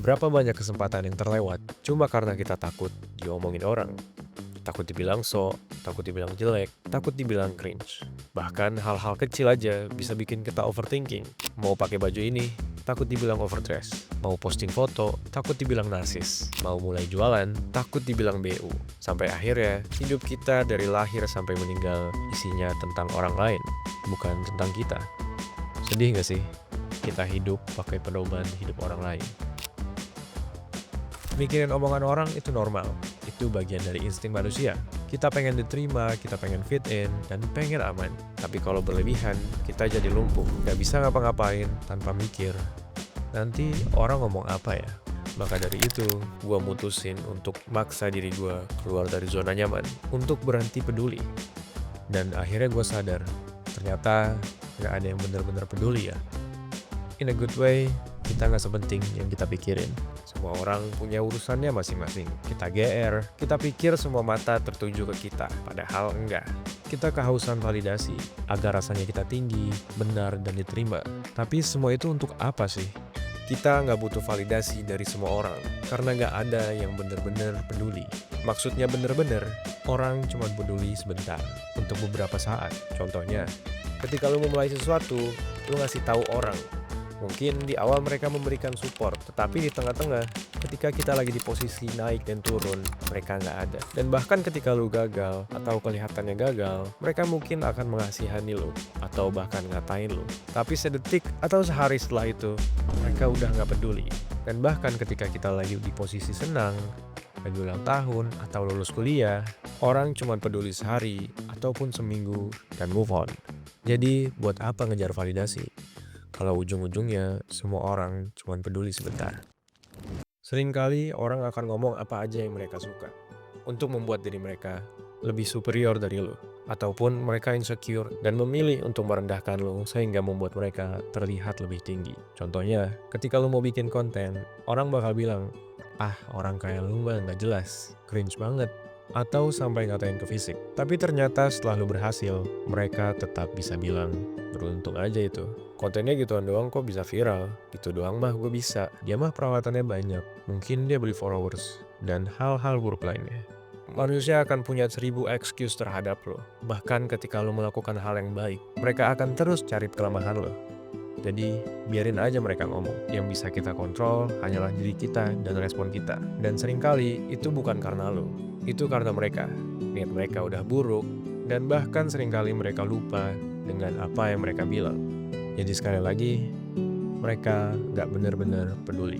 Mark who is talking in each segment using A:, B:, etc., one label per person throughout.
A: Berapa banyak kesempatan yang terlewat cuma karena kita takut diomongin orang. Takut dibilang sok, takut dibilang jelek, takut dibilang cringe. Bahkan hal-hal kecil aja bisa bikin kita overthinking. Mau pakai baju ini, takut dibilang overdress. Mau posting foto, takut dibilang narsis. Mau mulai jualan, takut dibilang BU. Sampai akhirnya, hidup kita dari lahir sampai meninggal isinya tentang orang lain, bukan tentang kita. Sedih gak sih? Kita hidup pakai pedoman hidup orang lain. Mikirin omongan orang itu normal. Itu bagian dari insting manusia. Kita pengen diterima, kita pengen fit in, dan pengen aman. Tapi kalau berlebihan, kita jadi lumpuh. Gak bisa ngapa-ngapain tanpa mikir. Nanti orang ngomong apa ya? Maka dari itu, gue mutusin untuk maksa diri gue keluar dari zona nyaman. Untuk berhenti peduli. Dan akhirnya gue sadar, ternyata gak ada yang benar-benar peduli ya. In a good way, kita gak sepenting yang kita pikirin. Semua orang punya urusannya masing-masing. Kita GR, kita pikir semua mata tertuju ke kita, padahal enggak. Kita kehausan validasi, agar rasanya kita tinggi, benar, dan diterima. Tapi semua itu untuk apa sih? Kita nggak butuh validasi dari semua orang, karena nggak ada yang benar-benar peduli. Maksudnya benar-benar, orang cuma peduli sebentar, untuk beberapa saat. Contohnya, ketika lu memulai sesuatu, lu ngasih tahu orang. Mungkin di awal mereka memberikan support, tetapi di tengah-tengah, ketika kita lagi di posisi naik dan turun, mereka nggak ada. Dan bahkan ketika lu gagal, atau kelihatannya gagal, mereka mungkin akan mengasihani lu, atau bahkan ngatain lu. Tapi sedetik atau sehari setelah itu, mereka udah nggak peduli. Dan bahkan ketika kita lagi di posisi senang, lagi ulang tahun, atau lulus kuliah, orang cuma peduli sehari, ataupun seminggu, dan move on. Jadi, buat apa ngejar validasi? Kalau ujung-ujungnya, semua orang cuma peduli sebentar. Seringkali orang akan ngomong apa aja yang mereka suka, untuk membuat diri mereka lebih superior dari lo. Ataupun mereka insecure dan memilih untuk merendahkan lo sehingga membuat mereka terlihat lebih tinggi. Contohnya, ketika lo mau bikin konten, orang bakal bilang, "Ah, orang kayak lu mah nggak jelas, cringe banget." Atau sampai ngatain ke fisik. Tapi ternyata setelah lu berhasil, mereka tetap bisa bilang, "Beruntung aja itu. Kontennya gituan doang kok bisa viral. Gitu doang mah gue bisa. Dia mah perawatannya banyak. Mungkin dia beli followers." Dan hal-hal buruk lainnya. Manusia akan punya 1000 excuse terhadap lo. Bahkan ketika lo melakukan hal yang baik, mereka akan terus cari kelemahan lo. Jadi, biarin aja mereka ngomong. Yang bisa kita kontrol hanyalah diri kita dan respon kita. Dan seringkali itu bukan karena lo. Itu karena mereka. Niat mereka udah buruk, dan bahkan seringkali mereka lupa dengan apa yang mereka bilang. Jadi sekali lagi, mereka gak benar-benar peduli.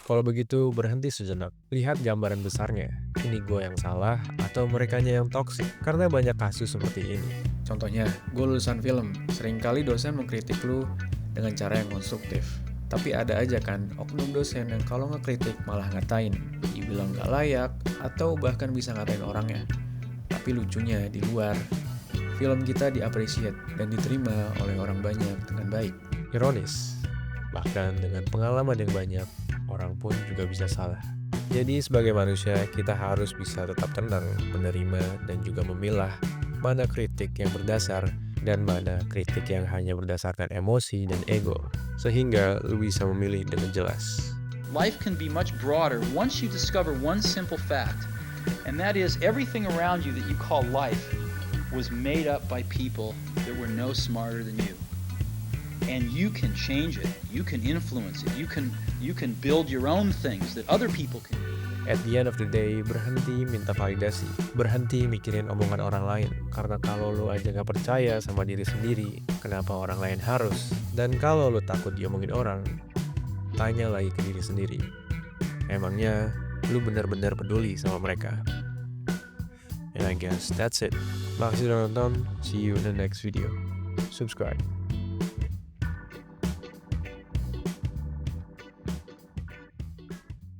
A: Kalau begitu, berhenti sejenak. Lihat gambaran besarnya. Ini gue yang salah atau merekanya yang toksik? Karena banyak kasus seperti ini.
B: Contohnya, gue lulusan film. Seringkali dosen mengkritik lu dengan cara yang konstruktif. Tapi ada aja kan oknum dosen yang kalau ngekritik malah ngatain, dibilang gak layak, atau bahkan bisa ngatain orangnya. Tapi lucunya di luar, film kita diapresiat dan diterima oleh orang banyak dengan baik.
A: Ironis, bahkan dengan pengalaman yang banyak, orang pun juga bisa salah. Jadi sebagai manusia, kita harus bisa tetap tenang, menerima, dan juga memilah mana kritik yang berdasar dan mana kritik yang hanya berdasarkan emosi dan ego. Sehingga lu bisa memilih dengan jelas.
C: Life can be much broader once you discover one simple fact, and that is everything around you that you call life was made up by people that were no smarter than you. And you can change it, you can influence it, you can build your own things that other people can do.
A: At the end of the day, berhenti minta validasi, berhenti mikirin omongan orang lain. Karena kalau lu aja gak percaya sama diri sendiri, kenapa orang lain harus? Dan kalau lu takut diomongin orang, tanya lagi ke diri sendiri. Emangnya lu benar-benar peduli sama mereka? And I guess that's it. Makasih udah nonton, see you in the next video. Subscribe.